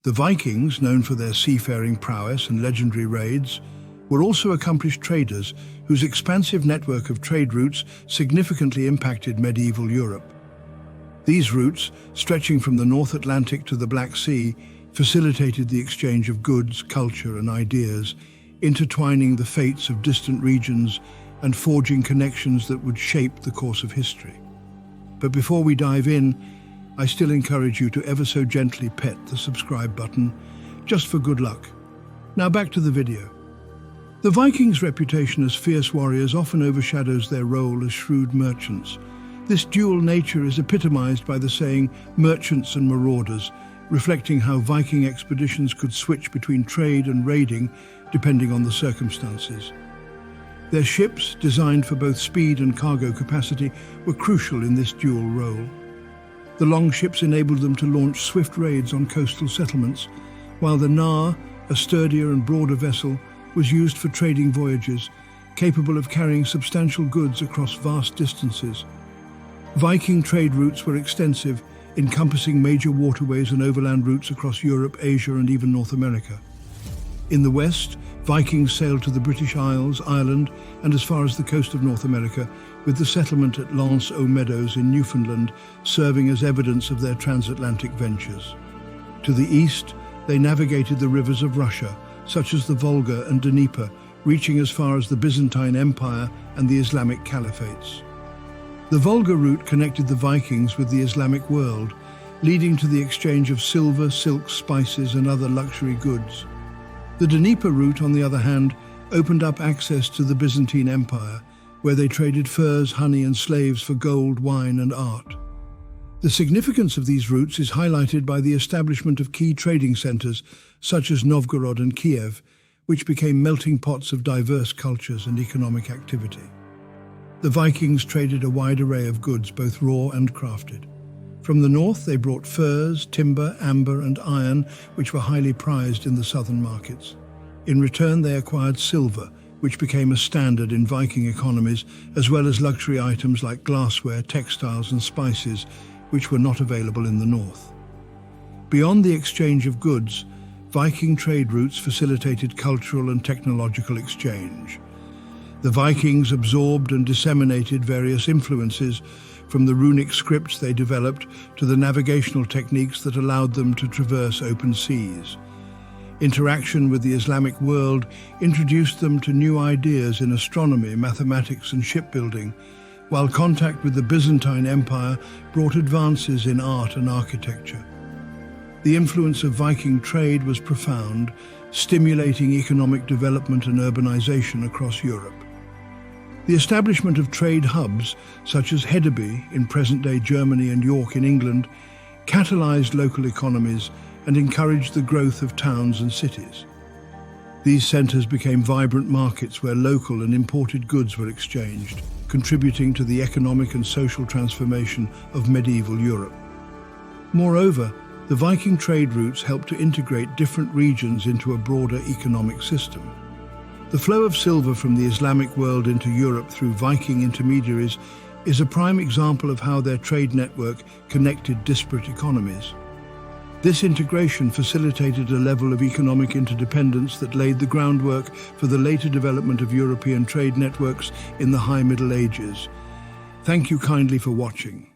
The Vikings, known for their seafaring prowess and legendary raids, were also accomplished traders whose expansive network of trade routes significantly impacted medieval Europe. These routes, stretching from the North Atlantic to the Black Sea, facilitated the exchange of goods, culture, and ideas, intertwining the fates of distant regions and forging connections that would shape the course of history. But before we dive in, I still encourage you to ever so gently pet the subscribe button, just for good luck. Now back to the video. The Vikings' reputation as fierce warriors often overshadows their role as shrewd merchants. This dual nature is epitomized by the saying, merchants and marauders, reflecting how Viking expeditions could switch between trade and raiding depending on the circumstances. Their ships, designed for both speed and cargo capacity, were crucial in this dual role. The longships enabled them to launch swift raids on coastal settlements, while the Nar, a sturdier and broader vessel, was used for trading voyages, capable of carrying substantial goods across vast distances. Viking trade routes were extensive, encompassing major waterways and overland routes across Europe, Asia, and even North America. In the west, Vikings sailed to the British Isles, Ireland, and as far as the coast of North America, with the settlement at Lance-aux-Meadows in Newfoundland serving as evidence of their transatlantic ventures. To the east, they navigated the rivers of Russia, such as the Volga and Dnieper, reaching as far as the Byzantine Empire and the Islamic Caliphates. The Volga route connected the Vikings with the Islamic world, leading to the exchange of silver, silk, spices, and other luxury goods. The Dnieper route, on the other hand, opened up access to the Byzantine Empire, where they traded furs, honey, and slaves for gold, wine, and art. The significance of these routes is highlighted by the establishment of key trading centers such as Novgorod and Kiev, which became melting pots of diverse cultures and economic activity. The Vikings traded a wide array of goods, both raw and crafted. From the north, they brought furs, timber, amber, and iron, which were highly prized in the southern markets. In return, they acquired silver, which became a standard in Viking economies, as well as luxury items like glassware, textiles, and spices, which were not available in the north. Beyond the exchange of goods, Viking trade routes facilitated cultural and technological exchange. The Vikings absorbed and disseminated various influences, from the runic scripts they developed to the navigational techniques that allowed them to traverse open seas. Interaction with the Islamic world introduced them to new ideas in astronomy, mathematics, and shipbuilding, while contact with the Byzantine Empire brought advances in art and architecture. The influence of Viking trade was profound, stimulating economic development and urbanization across Europe. The establishment of trade hubs, such as Hedeby in present-day Germany and York in England, catalyzed local economies and encouraged the growth of towns and cities. These centers became vibrant markets where local and imported goods were exchanged, contributing to the economic and social transformation of medieval Europe. Moreover, the Viking trade routes helped to integrate different regions into a broader economic system. The flow of silver from the Islamic world into Europe through Viking intermediaries is a prime example of how their trade network connected disparate economies. This integration facilitated a level of economic interdependence that laid the groundwork for the later development of European trade networks in the High Middle Ages. Thank you kindly for watching.